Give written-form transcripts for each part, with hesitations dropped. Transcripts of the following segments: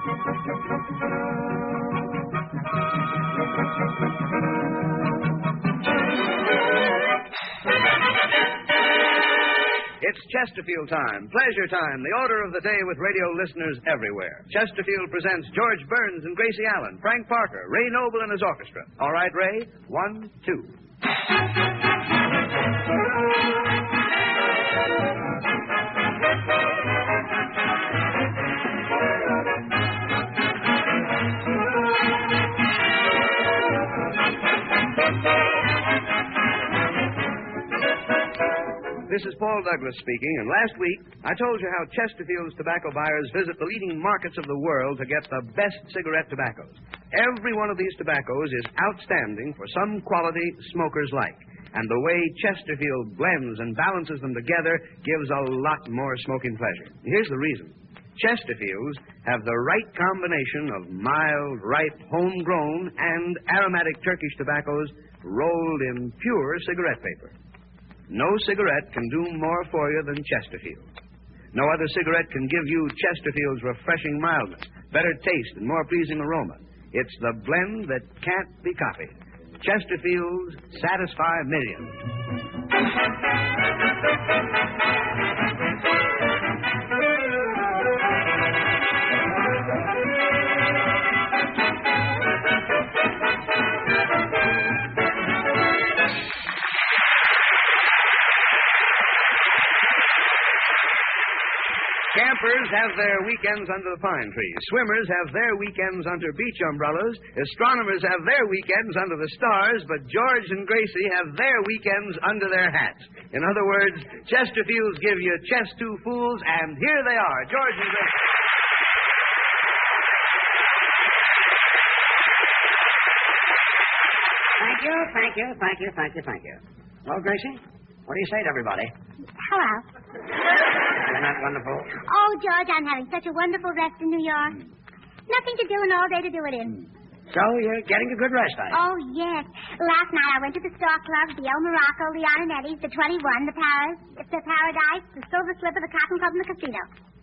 It's Chesterfield time, pleasure time, the order of the day with radio listeners everywhere. Chesterfield presents George Burns and Gracie Allen, Frank Parker, Ray Noble and his orchestra. All right, Ray? 1, 2. This is Paul Douglas speaking, and last week I told you how Chesterfield's tobacco buyers visit the leading markets of the world to get the best cigarette tobaccos. Every one of these tobaccos is outstanding for some quality smokers like, and the way Chesterfield blends and balances them together gives a lot more smoking pleasure. Here's the reason. Chesterfields have the right combination of mild, ripe, homegrown, and aromatic Turkish tobaccos rolled in pure cigarette paper. No cigarette can do more for you than Chesterfield. No other cigarette can give you Chesterfield's refreshing mildness, better taste, and more pleasing aroma. It's the blend that can't be copied. Chesterfield's satisfy millions. Campers have their weekends under the pine trees. Swimmers have their weekends under beach umbrellas. Astronomers have their weekends under the stars. But George and Gracie have their weekends under their hats. In other words, Chesterfields give you chest two fools, and here they are, George and Gracie. Thank you. Well, Gracie, what do you say to everybody? Hello. Isn't that wonderful? Oh, George, I'm having such a wonderful rest in New York. Nothing to do and all day to do it in. So you're getting a good rest, I Oh, yes. Last night I went to the Star Club, the El Morocco, the Antonetti's, the 21, the Paradise, the Silver Slipper, the Cotton Club, and the Casino.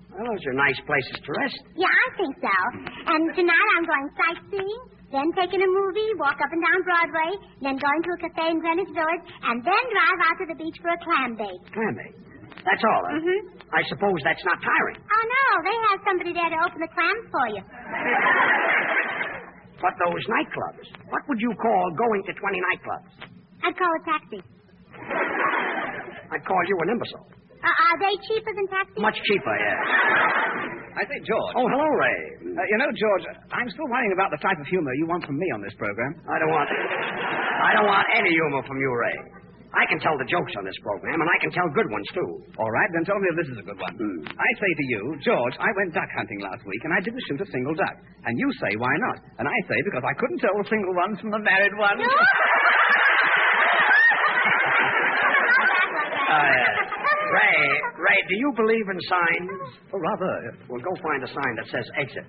Well, those are nice places to rest. Yeah, I think so. And tonight I'm going sightseeing, then taking a movie, walk up and down Broadway, then going to a cafe in Greenwich Village, and then drive out to the beach for a clam bake. Clam bake? That's all, huh? Mm-hmm. I suppose that's not tiring. Oh, no. They have somebody there to open the clams for you. But those nightclubs, what would you call going to 20 nightclubs? I'd call a taxi. I'd call you an imbecile. Are they cheaper than taxis? Much cheaper, yeah. I say, George. Oh, hello, Ray. George, I'm still wondering about the type of humor you want from me on this program. I don't want any humor from you, Ray. I can tell the jokes on this program, and I can tell good ones, too. All right, then tell me if this is a good one. I say to you, George, I went duck hunting last week, and I didn't shoot a single duck. And you say, why not? And I say, because I couldn't tell the single ones from the married ones. Ray, do you believe in signs? Oh, rather. Well, go find a sign that says exit.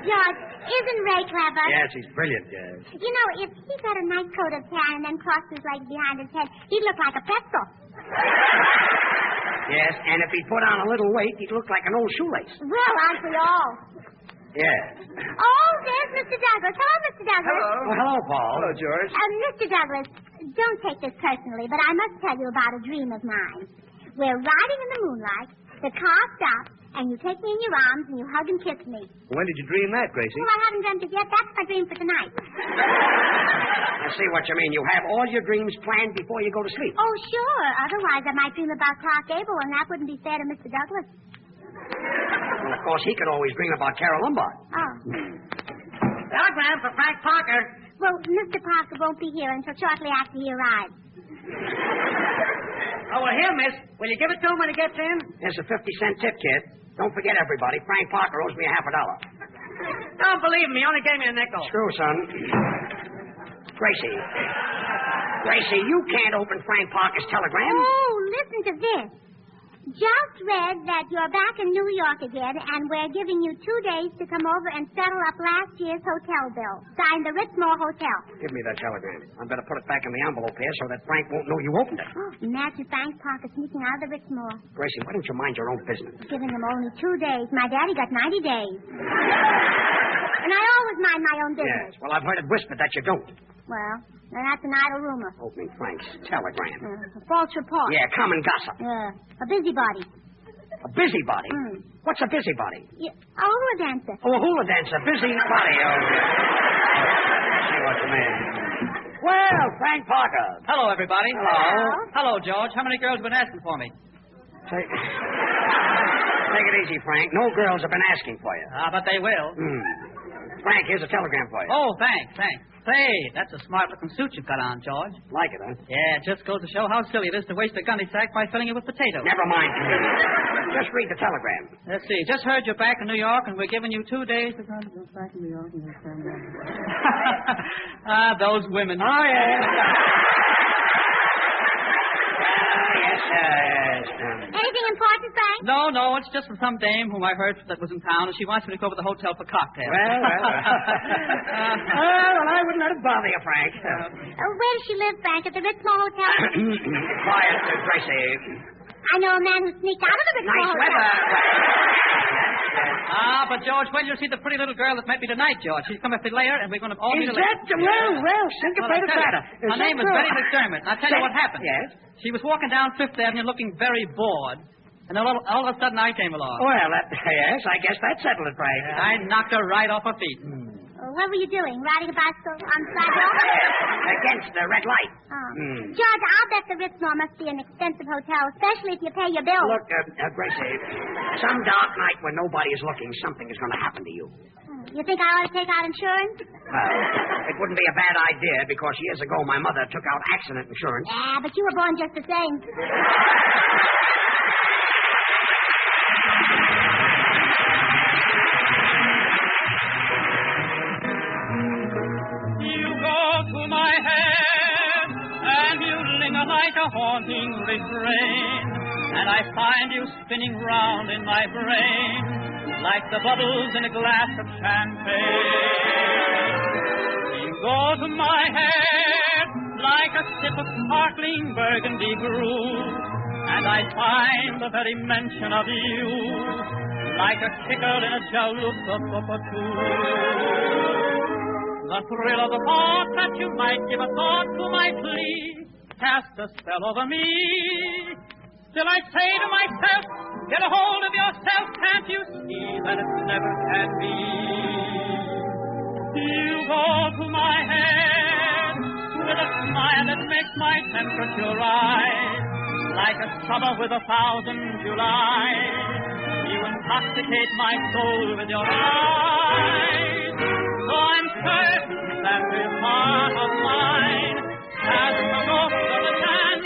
George, isn't Ray clever? Yes, he's brilliant, yes. You know, if he got a nice coat of tan and then crossed his legs behind his head, he'd look like a pretzel. Yes, and if he put on a little weight, he'd look like an old shoelace. Well, aren't we all? Yes. Oh, there's Mr. Douglas. Hello, Mr. Douglas. Hello. Well, hello, Paul. Hello, George. Mr. Douglas, don't take this personally, but I must tell you about a dream of mine. We're riding in the moonlight, the car stops, and you take me in your arms and you hug and kiss me. When did you dream that, Gracie? Well, I haven't dreamt it yet. That's my dream for tonight. I see what you mean. You have all your dreams planned before you go to sleep. Oh, sure. Otherwise, I might dream about Clark Gable, and that wouldn't be fair to Mr. Douglas. Well, of course, he could always dream about Carol Lombard. Oh. Telegram for Frank Parker. Well, Mr. Parker won't be here until shortly after he arrives. Oh, well, here, miss. Will you give it to him when he gets in? Here's a 50-cent tip, kid. Don't forget, everybody, Frank Parker owes me $50. Don't believe me. He only gave me a nickel. Screw, son. Gracie, you can't open Frank Parker's telegram. Oh, listen to this. Just read that you're back in New York again, and we're giving you 2 days to come over and settle up last year's hotel bill. Signed, the Ritzmore Hotel. Give me that telegram. I better put it back in the envelope here so that Frank won't know you opened it. Imagine Frank Parker sneaking out of the Ritzmore. Gracie, why don't you mind your own business? Giving him only 2 days. My daddy got 90 days. And I always mind my own business. Yes, well, I've heard it whispered that you don't. Well, then that's an idle rumor. Opening Frank's telegram. A false report. Yeah, common gossip. A busybody. A busybody? What's a busybody? A hula dancer. Oh, a hula dancer. Busybody. Oh. See what you mean. Well, Frank Parker. Hello, everybody. Hello. Hello, George. How many girls have been asking for me? Take it easy, Frank. No girls have been asking for you. But they will. Frank, here's a telegram for you. Oh, thanks. Say, that's a smart-looking suit you've got on, George. Like it, huh? Yeah, it just goes to show how silly it is to waste a gunny sack by filling it with potatoes. Never mind. Just read the telegram. Let's see. Just heard you're back in New York, and we're giving you 2 days to come back in New York. Those women. Oh, yeah. Yes. Anything important, Frank? No, it's just from some dame whom I heard that was in town, and she wants me to go over to the hotel for cocktails. Well, I wouldn't let it bother you, Frank. Where does she live, Frank? At the Ritzmore Hotel? Quiet, Gracie. I know a man who sneaked out of the Ritzmore Nice Hotel. weather. But George, when you see the pretty little girl that met me tonight, George, she's coming up later, and we're going to all Is meet that... Well, syncopated matter. Her name is Betty McDermott. I'll tell you what happened. Yes? She was walking down Fifth Avenue looking very bored, and then all of a sudden I came along. Well, yes, I guess that settled it, Frank. I knocked her right off her feet. What were you doing? Riding a bicycle on the sidewalk? Against the red light. George, I'll bet the Ritzmore must be an expensive hotel, especially if you pay your bills. Look, Gracie, some dark night when nobody is looking, something is going to happen to you. You think I ought to take out insurance? It wouldn't be a bad idea because years ago my mother took out accident insurance. Yeah, but you were born just the same. To my head, and you linger like a haunting refrain, and I find you spinning round in my brain, like the bubbles in a glass of champagne. You go to my head, like a sip of sparkling burgundy brew, and I find the very mention of you, like a kicker in a jaloopa-pa-pa-too. The thrill of the thought that you might give a thought to my plea cast a spell over me. Still I say to myself, get a hold of yourself, can't you see that it never can be? You go to my head with a smile that makes my temperature rise, like a summer with 1,000 Julys. You intoxicate my soul with your eyes. So I'm certain that this heart of mine has the ghost of a chance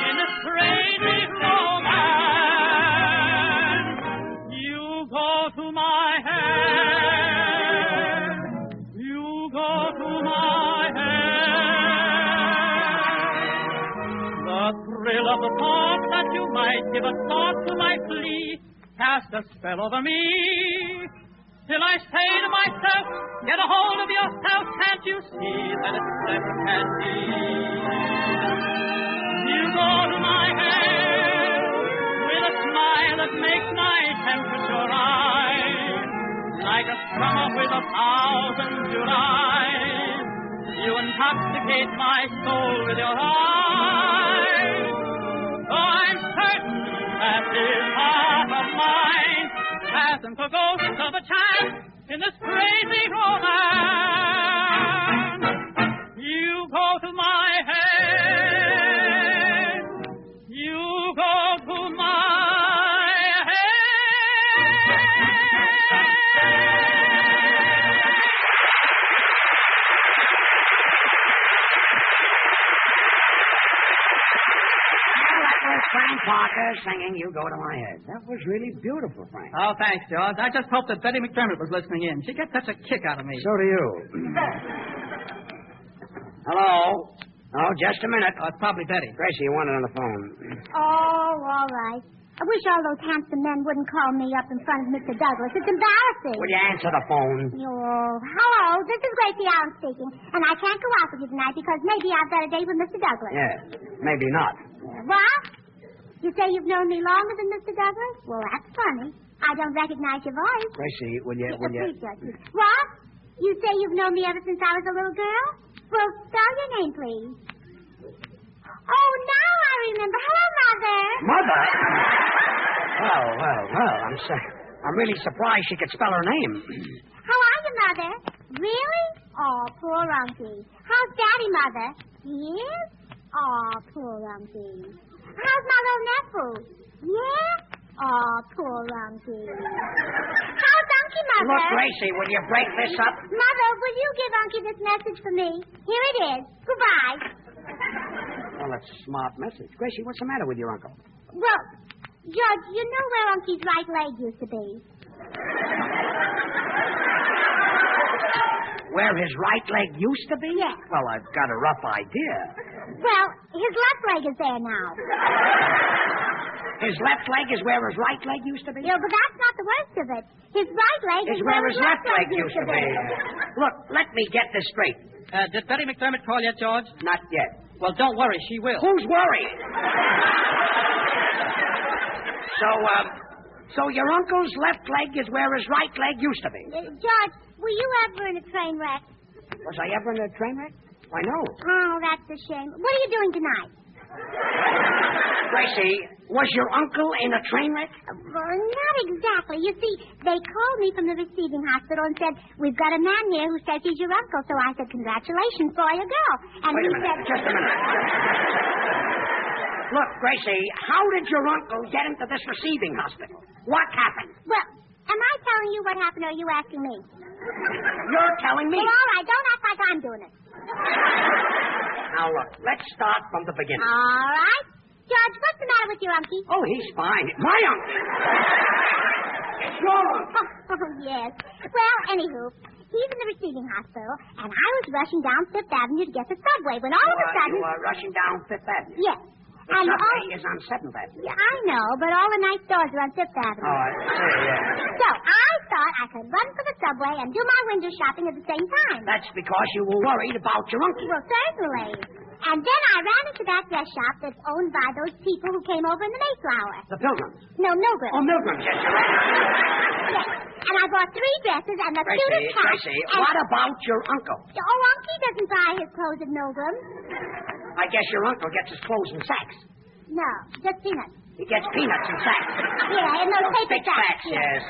in this crazy romance. You go to my head. You go to my head. The thrill of the thought that you might give a thought to my plea cast a spell over me. Till I say to myself, get a hold of yourself, can't you see that it never can be? You go to my head with a smile that makes my temperature rise, like a summer with 1,000 Julys. You intoxicate my soul with your eyes. So I'm certain that this heart of mine hasn't a ghost of a chance in this crazy romance. You go to my head. You go to my head. Frank Parker singing You Go to My Head. That was really beautiful, Frank. Oh, thanks, George. I just hope that Betty McDermott was listening in. She gets such a kick out of me. So do you. Hello? Oh, just a minute. Oh, it's probably Betty. Gracie, you want it on the phone. Oh, all right. I wish all those handsome men wouldn't call me up in front of Mr. Douglas. It's embarrassing. Will you answer the phone? Oh, hello. This is Gracie Allen speaking. And I can't go out with you tonight because maybe I've got a date with Mr. Douglas. Yes, maybe not. What? You say you've known me longer than Mr. Douglas? Well, that's funny. I don't recognize your voice. Gracie, will you... Please, George, please. What? You say you've known me ever since I was a little girl? Well, spell your name, please. Oh, now I remember. Hello, Mother. Mother? Well, I'm really surprised she could spell her name. How are you, Mother? Really? Oh, poor Unky. How's Daddy, Mother? He is? Oh, poor Unky. How's my little nephew? Yeah? Oh, poor Unky. How's Unky, Mother? Look, Gracie, will you break this up? Mother, will you give Unky this message for me? Here it is. Goodbye. Well, that's a smart message. Gracie, what's the matter with your uncle? Well, Judge, you know where Unky's right leg used to be? Where his right leg used to be? Yes. Well, I've got a rough idea. Well, his left leg is there now. His left leg is where his right leg used to be? Yeah, but that's not the worst of it. His right leg is where his left leg used to be. Look, let me get this straight. Did Betty McDermott call yet, George? Not yet. Well, don't worry. She will. Who's worried? So your uncle's left leg is where his right leg used to be. George, were you ever in a train wreck? Was I ever in a train wreck? Why, no. Oh, that's a shame. What are you doing tonight? Gracie, was your uncle in a train wreck? Well, not exactly. You see, they called me from the receiving hospital and said, we've got a man here who says he's your uncle. So I said, congratulations, boy or girl. And Wait he a minute. said... Just a minute. Look, Gracie, how did your uncle get into this receiving hospital? What happened? Well, am I telling you what happened, or are you asking me? You're telling me. Well, all right. Don't act like I'm doing it. Now, look, let's start from the beginning. All right. George, what's the matter with your uncle? Oh, he's fine. My uncle. It's your uncle. Oh, yes. Well, anywho, he's in the receiving hospital, and I was rushing down Fifth Avenue to get the subway when all of a sudden... You were rushing down Fifth Avenue? Yes. The subway is on 7th Avenue. Yeah, I know, but all the nice stores are on Fifth Avenue. Oh, I see, yeah. So I thought I could run for the subway and do my window shopping at the same time. That's because you were worried about your uncle. Well, certainly. And then I ran into that dress shop that's owned by those people who came over in the Mayflower. The Pilgrims? No, Milgram. Oh, Milgrims, yes, you're right. Yes. And I bought 3 dresses and the cutest hat. Gracie, what about your uncle? Oh, Unky doesn't buy his clothes at Milgram. I guess your uncle gets his clothes in sacks. No, just peanuts. He gets peanuts in sacks. Yeah, in those paper Big sacks. Yes.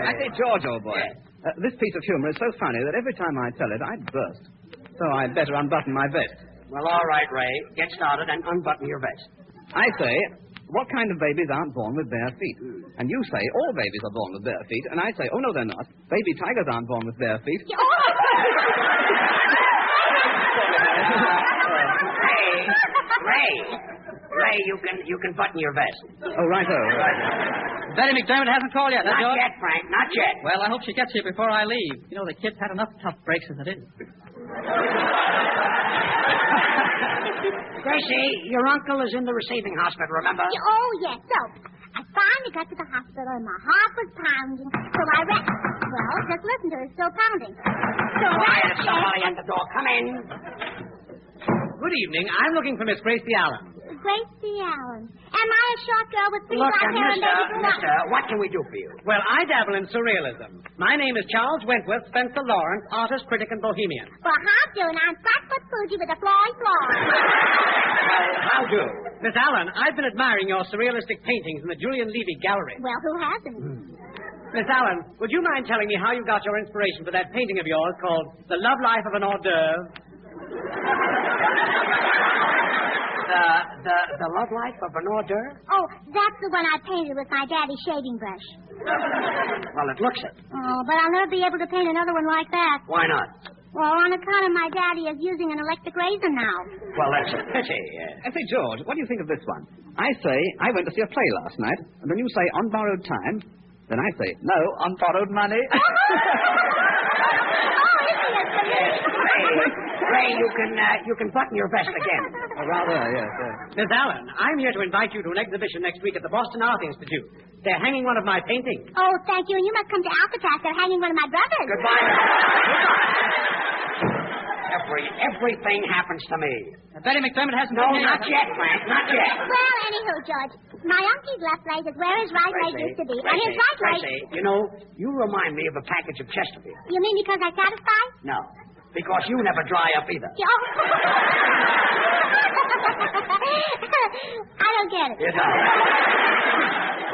I say, George, old boy, this piece of humor is so funny that every time I tell it, I burst. So I'd better unbutton my vest. Well, all right, Ray. Get started and unbutton your vest. I say, what kind of babies aren't born with bare feet? And you say all babies are born with bare feet, and I say, oh, no, they're not. Baby tigers aren't born with bare feet. Ray, you can button your vest. Oh, righto. Betty McDermott hasn't called yet, Not George? yet, Frank, not yet. Well, I hope she gets here before I leave. You know, the kid's had enough tough breaks as it is. Gracie, your uncle is in the receiving hospital, remember? Oh, yes. So, I finally got to the hospital and my heart was pounding. So I ran... Well, just listen to it. It's still pounding. So Quiet, somebody at the door. Come in. Good evening. I'm looking for Miss Gracie Allen. Gracie Allen. Am I a short girl with 3 Look, black hair and baby blue eyes? mister, what can we do for you? Well, I dabble in surrealism. My name is Charles Wentworth Spencer Lawrence, artist, critic, and bohemian. Well, how do? And I'm Flatfoot Fuji with a Floyd Floyd. How do? Miss Allen, I've been admiring your surrealistic paintings in the Julian Levy Gallery. Well, who hasn't? Miss Allen, would you mind telling me how you got your inspiration for that painting of yours called The Love Life of an Hors d'oeuvre? The love life of an hors d'oeuvre? Oh, that's the one I painted with my daddy's shaving brush. Well, it looks it. Oh, but I'll never be able to paint another one like that. Why not? Well, on account of my daddy is using an electric razor now. Well, that's a pity. I say, George, what do you think of this one? I say, I went to see a play last night, and when you say on borrowed time, then I say, no, on borrowed money. Ray, you can button your vest again. Rather, yes. Miss Allen, I'm here to invite you to an exhibition next week at the Boston Art Institute. They're hanging one of my paintings. Oh, thank you. And you must come to Alcatraz. They're hanging one of my brothers. Goodbye. Everything happens to me. Betty McDermott hasn't... No, not yet, Frank. Not yet. Well, anywho, George, my uncle's left leg is where his right leg used to be. And his right leg... Gracie, you know, you remind me of a package of Chesterfield. You mean because I satisfy? No, because you never dry up either. Oh. I don't get it. You don't.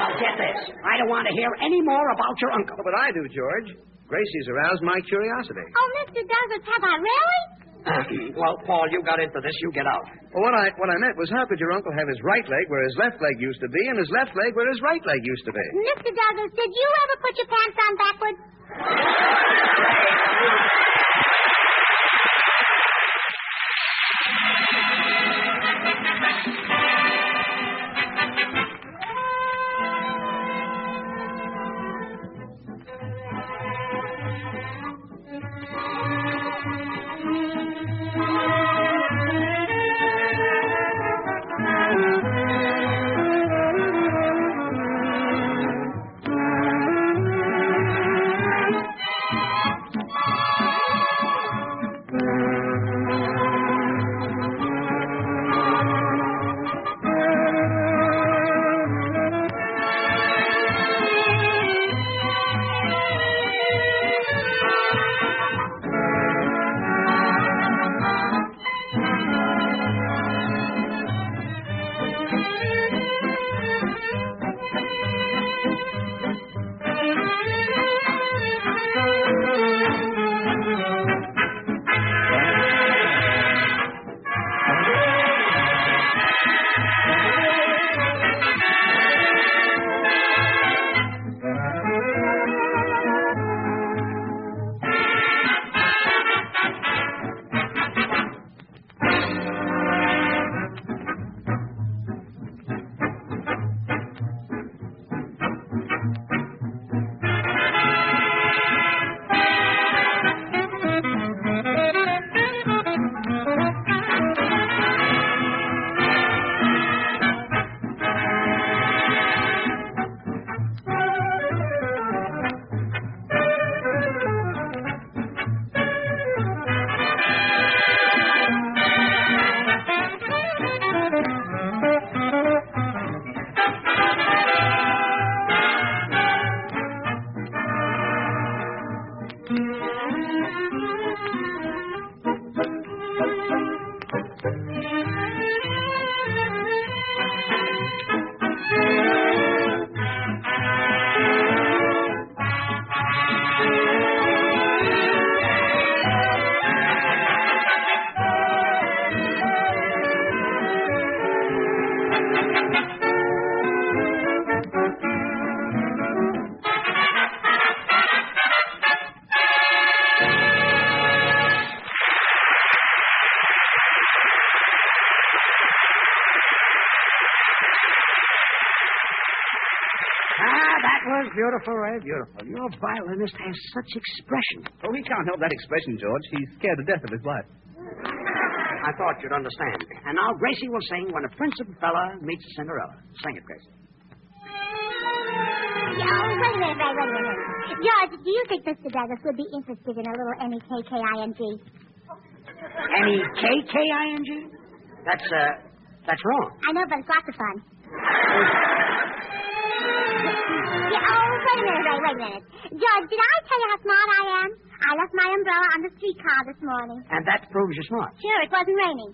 Well, get this. I don't want to hear any more about your uncle. But I do, George. Gracie's aroused my curiosity. Oh, Mr. Douglas, have I really? Well, Paul, you got into this. You get out. Well, what I meant was, how could your uncle have his right leg where his left leg used to be and his left leg where his right leg used to be? Mr. Douglas, did you ever put your pants on backwards? Beautiful, Ray, beautiful. Your violinist has such expression. Oh, he can't help that expression, George. He's scared to death of his wife. I thought you'd understand. And now Gracie will sing When a Principal Fella Meets a Cinderella. Sing it, Gracie. Oh, wait a minute, Ray, wait a minute. George, do you think Mr. Douglas would be interested in a little N-E-K-K-I-N-G? N-E-K-K-I-N-G? That's wrong. I know, but it's lots of fun. Wait a minute, Ray, wait a minute. George, did I tell you how smart I am? I left my umbrella on the streetcar this morning. And that proves you're smart. Sure, it wasn't raining.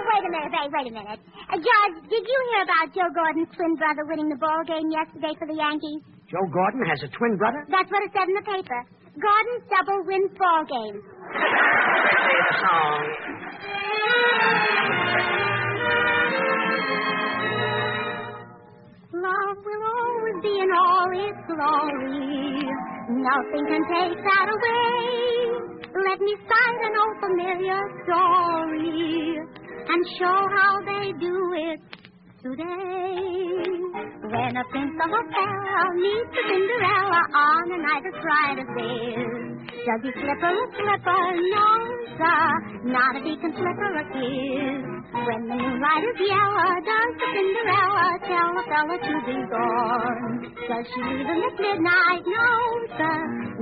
Wait a minute, Ray, wait a minute. George, did you hear about Joe Gordon's twin brother winning the ball game yesterday for the Yankees? Joe Gordon has a twin brother? That's what it said in the paper. Gordon's double wins ball games. The song. Love will always be in all its glory. Nothing can take that away. Let me cite an old familiar story and show how they do it yesterday. When a prince of a belle meets a Cinderella on a night of bright affair. Does he slip her a slipper? No, sir. Not if he can slip her a kiss. When the moonlight is yellow, does the Cinderella tell a fella to be gone? Does she leave him at midnight? No, sir.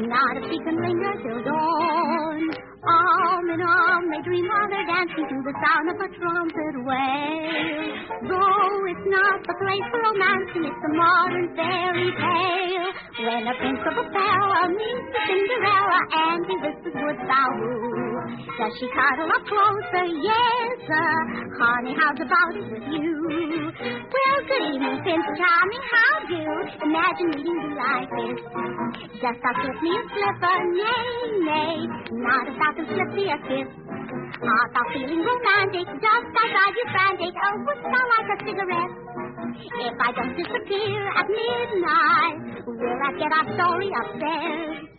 Not if she can linger till dawn. Arm in arm, they dream while they're dancing to the sound of a trumpet wail. Though it's not the place for romancing, it's a modern fairy tale. When a prince of a fella meets a Cinderella and he whispers, would thou woo? Does she cuddle up closer? Yes, sir. Honey, how's about it with you? Well, good evening, Prince Charming. How do? Imagine meeting you like this. Just I'll slip me a slipper. Nay, nay. Not if I can slip me a kiss. Art thou feeling romantic? Just I drive you frantic. Oh, wouldst thou like a cigarette? If I don't disappear at midnight, will that get our story upstairs?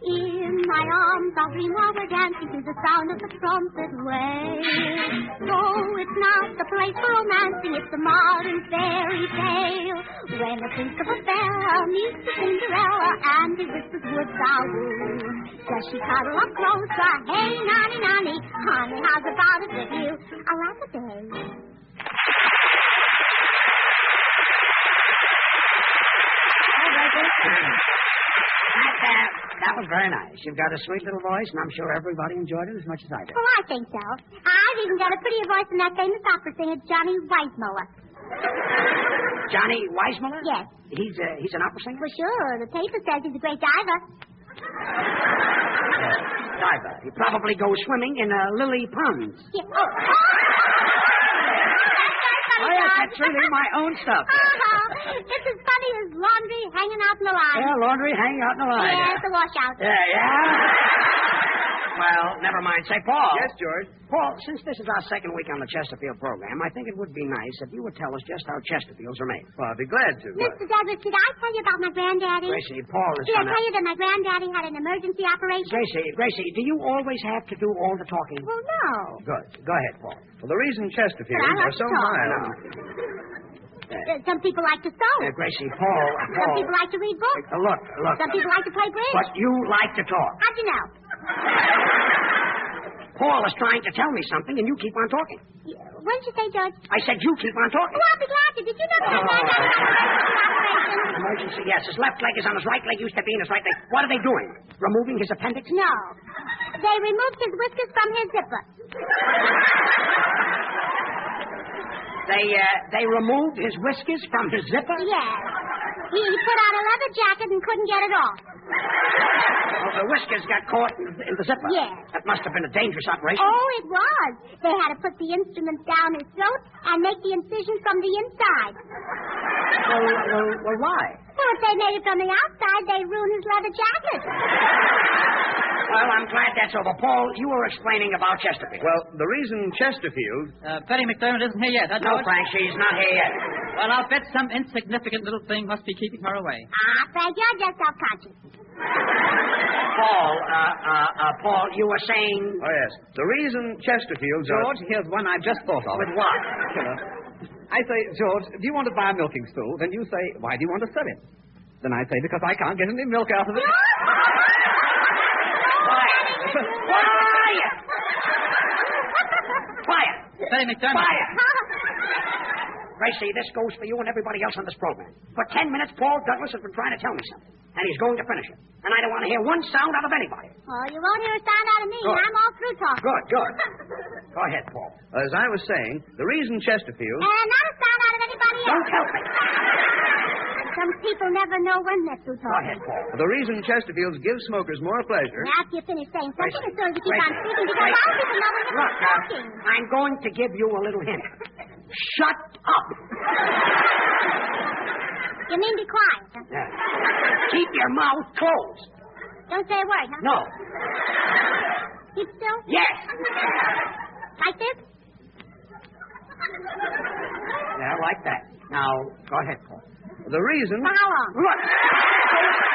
In my arms I'll dream while we're dancing to the sound of the trumpet wail. Though it's not the place for romancing, it's a modern fairy tale. When a prince of a belle meets a Cinderella and he whispers, would thou woo? Does she cuddle up closer? Hey, nanny, nanny, honey, how's about it with you? I'll laugh a day. That was very nice. You've got a sweet little voice, and I'm sure everybody enjoyed it as much as I did. Oh, I think so. I've even got a prettier voice than that famous opera singer, Johnny Weissmuller. Johnny Weissmuller? Yes. He's an opera singer? Well, sure. The paper says he's a great diver. Diver. He probably goes swimming in lily ponds. Yeah. Oh, yes, that's really my own stuff. It's as funny as laundry hanging out in the line. Yeah, laundry hanging out in the line. Yes, the washout. Yeah. Well, never mind. Say, Paul. Yes, George? Paul, since this is our second week on the Chesterfield program, I think it would be nice if you would tell us just how Chesterfields are made. Well, I'd be glad to. Mr. Douglas, did I tell you about my granddaddy? Gracie, Paul is Did I tell you that my granddaddy had an emergency operation? Gracie, do you always have to do all the talking? Well, no. Good. Go ahead, Paul. Well, the reason Chesterfields But I like are so to talk. mild. Some people like to sew. Gracie, Paul. Some people like to read books. Look. Some people like to play bridge. But you like to talk. How'd you know? Paul is trying to tell me something, and you keep on talking. What did you say, George? I said you keep on talking. Well, I'll be glad to. Did you know that my granddaddy had an emergency operation? Emergency, yes. His left leg is on his right leg. Used to be in his right leg. What are they doing? Removing his appendix? No. They removed his whiskers from his zipper. They removed his whiskers from his zipper? Yes. He put on a leather jacket and couldn't get it off. Well, the whiskers got caught in the zipper? Yes. That must have been a dangerous operation. Oh, it was. They had to put the instruments down his throat and make the incision from the inside. Well, why? Well, if they made it from the outside, they'd ruin his leather jacket. Well, I'm glad that's over. Paul, you were explaining about Chesterfield. Well, the reason Chesterfield... Betty McDermott isn't here yet, huh, No, George? Frank, she's not here yet. Well, I'll bet some insignificant little thing must be keeping her away. Frank, you're just self-conscious. Paul, you were saying... Oh, yes. The reason Chesterfields are... George, here's one I just thought of. With what? I say, George, do you want to buy a milking stool? Then you say, why do you want to sell it? Then I say, because I can't get any milk out of it. Quiet! Betty McDermott. Quiet! Gracie, this goes for you and everybody else on this program. For 10 minutes, Paul Douglas has been trying to tell me something, and he's going to finish it. And I don't want to hear one sound out of anybody. Oh, you won't hear a sound out of me. Good. I'm all through talking. Good. Go ahead, Paul. As I was saying, the reason Chesterfield... And not a sound out of anybody else. Don't help me. Some people never know when they're through Go talking. ahead, Paul. The reason Chesterfields give smokers more pleasure... Now, after you finish saying something, as soon as you keep Gracie, on speaking, because all people know when Look, they're talking. I'm going to give you a little hint. Shut up. You mean be quiet, huh? Yeah. Keep your mouth closed. Don't say a word, huh? No. Keep still? Yes. Like this? Yeah, like that. Now, go ahead, Paul. The reason... For how long? Look.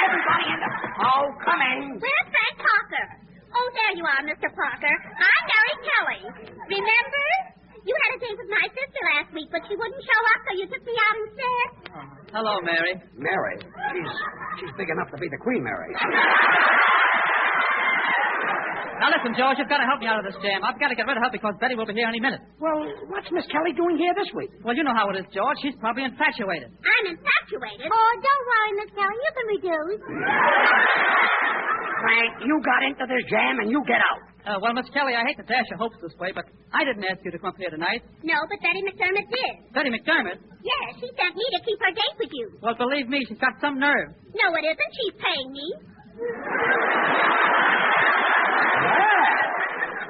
Everybody in the... Oh, come in. Where's Frank Parker? Oh, there you are, Mr. Parker. I'm Mary Kelly. Remember? You had a date with my sister last week, but she wouldn't show up, so you took me out instead. Hello, Mary. Mary? She's big enough to be the Queen Mary. Now, listen, George, you've got to help me out of this jam. I've got to get rid of her because Betty will be here any minute. Well, what's Miss Kelly doing here this week? Well, you know how it is, George. She's probably infatuated. I'm infatuated. Oh, don't worry, Miss Kelly. You can reduce. Frank, you got into this jam and you get out. Well, Miss Kelly, I hate to dash your hopes this way, but I didn't ask you to come up here tonight. No, but Betty McDermott did. Betty McDermott? Yes, she sent me to keep her date with you. Well, believe me, she's got some nerve. No, it isn't. She's paying me.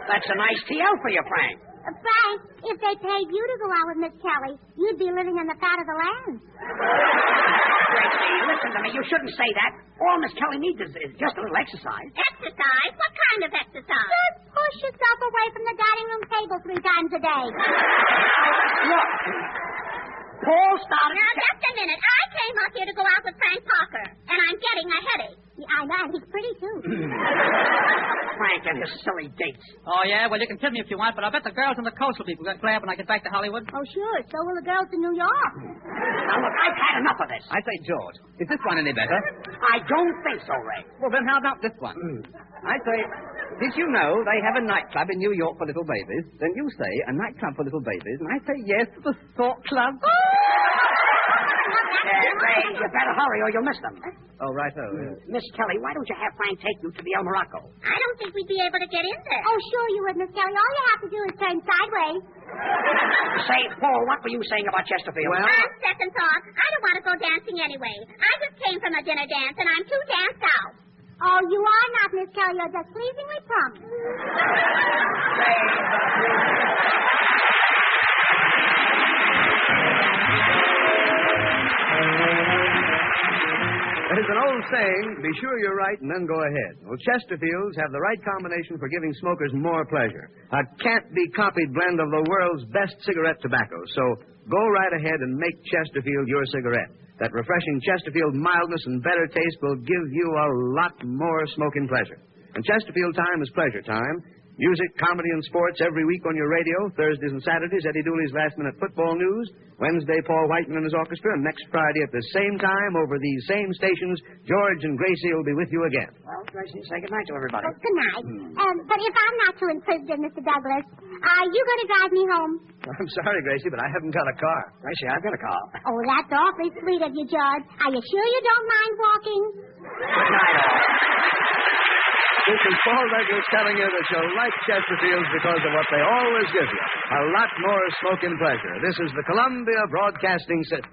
That's a nice TL for you, Frank. Frank, if they paid you to go out with Miss Kelly, you'd be living in the fat of the land. Gracie, listen to me. You shouldn't say that. All Miss Kelly needs is just a little exercise. Exercise? What kind of exercise? Just push yourself away from the dining room table 3 times a day. Look, Paul started... Now, just a minute. I came up here to go out with Frank Parker, and I'm getting a headache. Yeah, I know. He's pretty, too. Frank and his silly dates. Oh, yeah? Well, you can kid me if you want, but I bet the girls on the coast will be glad when I get back to Hollywood. Oh, sure. So will the girls in New York. Now, look, I've had enough of this. I say, George, is this one any better? I don't think so, Ray. Well, then how about this one? I say, did you know they have a nightclub in New York for little babies? Then you say, a nightclub for little babies, and I say, yes, the Stork Club. Ray, you better hurry or you'll miss them. Oh, righto. Miss Kelly, why don't you have Frank take you to the El Morocco? I don't think we'd be able to get in there. Oh, sure you would, Miss Kelly. All you have to do is turn sideways. Say, Paul, what were you saying about Chesterfield? Well, on second thought, I don't want to go dancing anyway. I just came from a dinner dance, and I'm too danced out. Oh, you are not, Miss Kelly. You're just pleasingly plump. There's an old saying, be sure you're right and then go ahead. Well, Chesterfields have the right combination for giving smokers more pleasure. A can't-be-copied blend of the world's best cigarette tobacco. So go right ahead and make Chesterfield your cigarette. That refreshing Chesterfield mildness and better taste will give you a lot more smoking pleasure. And Chesterfield time is pleasure time. Music, comedy, and sports every week on your radio. Thursdays and Saturdays, Eddie Dooley's last-minute football news. Wednesday, Paul Whiteman and his orchestra. And next Friday at the same time, over these same stations, George and Gracie will be with you again. Well, Gracie, say goodnight to everybody. Oh, good night. But if I'm not too inquisitive, Mr. Douglas, are you going to drive me home? I'm sorry, Gracie, but I haven't got a car. Gracie, I've got a call. Oh, that's awfully sweet of you, George. Are you sure you don't mind walking? Good night, all. This is Paul Douglas telling you that you'll like Chesterfields because of what they always give you. A lot more smoking pleasure. This is the Columbia Broadcasting System.